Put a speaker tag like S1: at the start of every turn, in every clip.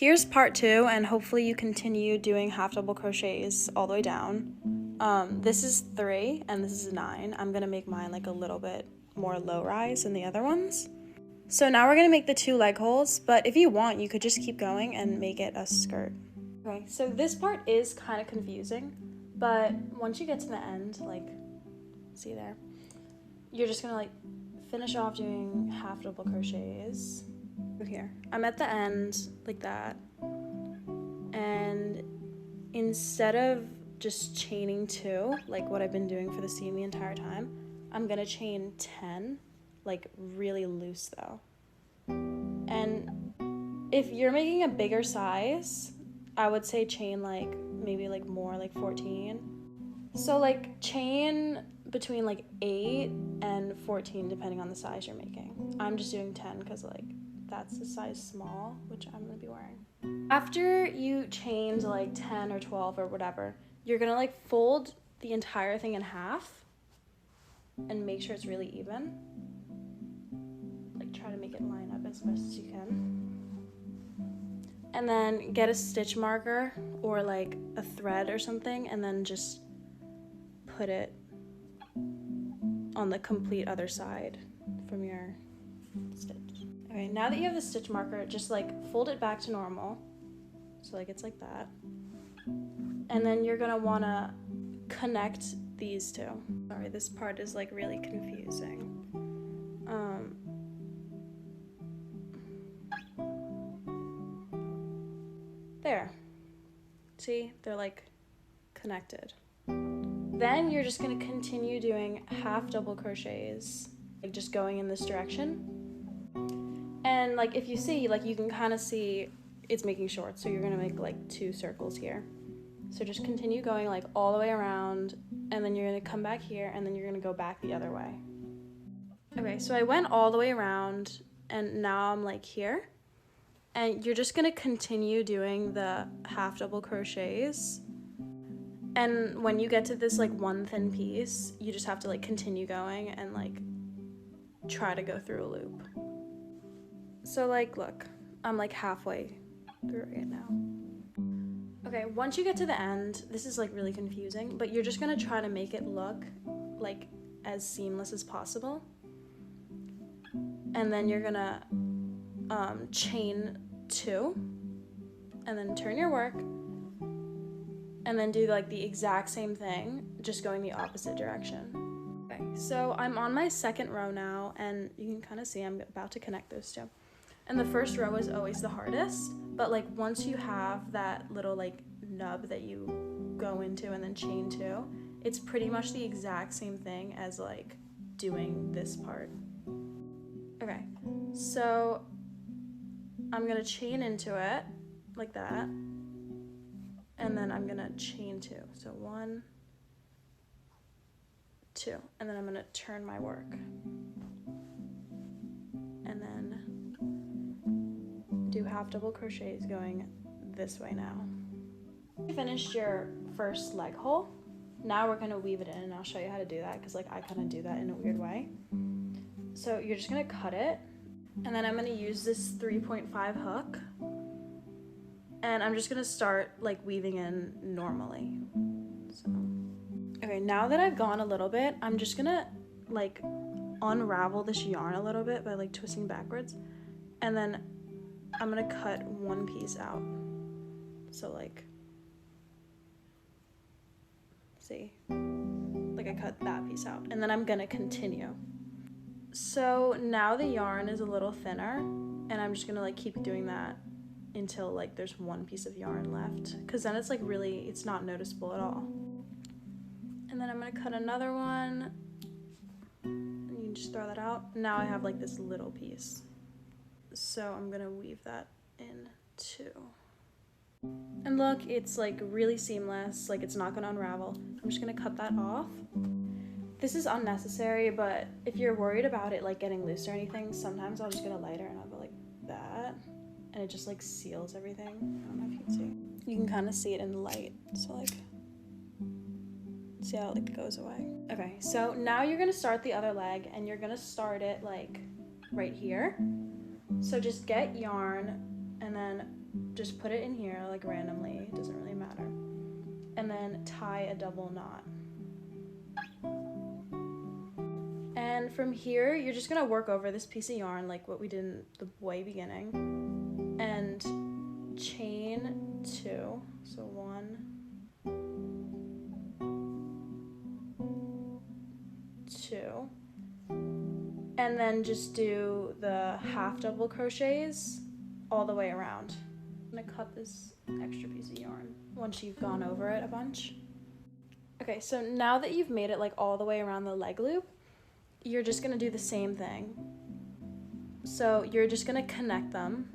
S1: Here's part 2, and hopefully you continue doing half double crochets all the way down. This is 3 and this is 9. I'm gonna make mine like a little bit more low rise than the other ones. So now we're gonna make the 2 leg holes, but if you want, you could just keep going and make it a skirt. Okay, so this part is kind of confusing, but once you get to the end, like, see there, you're just gonna like finish off doing half double crochets. Here, I'm at the end like that, and instead of just chaining 2, like what I've been doing for the seam the entire time, I'm gonna chain 10, like really loose though. And if you're making a bigger size, I would say chain like maybe like more like 14. So like chain between like 8 and 14 depending on the size you're making. I'm just doing 10 because like that's the size small, which I'm gonna be wearing. After you chained like 10 or 12 or whatever, you're gonna like fold the entire thing in half and make sure it's really even. Like try to make it line up as best as you can. And then get a stitch marker or like a thread or something, and then just put it on the complete other side from your stitch. Okay, now that you have the stitch marker, just like fold it back to normal. So like it's like that. And then you're gonna wanna connect these 2. Sorry, this part is like really confusing. There. See, they're like connected. Then you're just gonna continue doing half double crochets, like just going in this direction. And like if you see, like you can kind of see it's making short, so you're gonna make like 2 circles here. So just continue going like all the way around, and then you're gonna come back here, and then you're gonna go back the other way. Okay, so I went all the way around, and now I'm like here. And you're just gonna continue doing the half double crochets. And when you get to this like one thin piece, you just have to like continue going and like try to go through a loop. So like, look, I'm like halfway through it now. Okay, once you get to the end, this is like really confusing, but you're just gonna try to make it look like as seamless as possible. And then you're gonna chain 2, and then turn your work, and then do like the exact same thing, just going the opposite direction. Okay, so I'm on my 2nd row now, and you can kind of see I'm about to connect those 2. And the first row is always the hardest, but like once you have that little like nub that you go into and then chain 2, it's pretty much the exact same thing as like doing this part. Okay, so I'm gonna chain into it like that, and then I'm gonna chain 2. So 1, 2, and then I'm gonna turn my work, and then do half double crochets going this way now. You finished your first leg hole. Now we're gonna weave it in, and I'll show you how to do that because like I kind of do that in a weird way. So you're just gonna cut it, and then I'm gonna use this 3.5 hook, and I'm just gonna start like weaving in normally. So, okay, now that I've gone a little bit, I'm just gonna like unravel this yarn a little bit by like twisting backwards, and then I'm gonna cut one piece out. So like, see, like I cut that piece out, and then I'm gonna continue. So now the yarn is a little thinner, and I'm just gonna like keep doing that until like there's one piece of yarn left, because then it's like really, it's not noticeable at all. And then I'm gonna cut another one, and you can just throw that out. Now I have like this little piece. So I'm gonna weave that in too. And look, it's like really seamless, like it's not gonna unravel. I'm just gonna cut that off. This is unnecessary, but if you're worried about it like getting loose or anything, sometimes I'll just get a lighter and I'll go like that, and it just like seals everything. I don't know if you can see. You can kind of see it in the light, so like, see how it like goes away. Okay, so now you're gonna start the other leg, and you're gonna start it like right here. So just get yarn and then just put it in here like randomly, it doesn't really matter. And then tie a double knot. And from here, you're just gonna work over this piece of yarn like what we did in the way beginning. And chain 2, so 1, 2, and then just do the half double crochets all the way around. I'm gonna cut this extra piece of yarn once you've gone over it a bunch. Okay, so now that you've made it like all the way around the leg loop, you're just gonna do the same thing. So you're just gonna connect them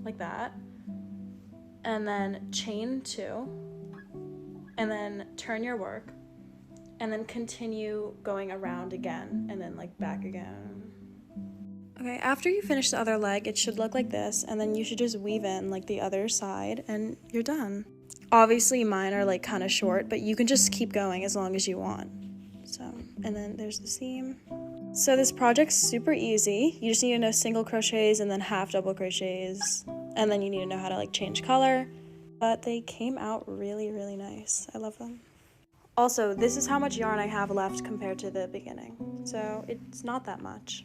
S1: like that, and then chain 2, and then turn your work, and then continue going around again, and then like back again. Okay, after you finish the other leg, it should look like this, and then you should just weave in like the other side, and you're done. Obviously mine are like kind of short, but you can just keep going as long as you want. So, and then there's the seam. So this project's super easy. You just need to know single crochets and then half double crochets, and then you need to know how to like change color. But they came out really, really nice. I love them. Also, this is how much yarn I have left compared to the beginning. So it's not that much.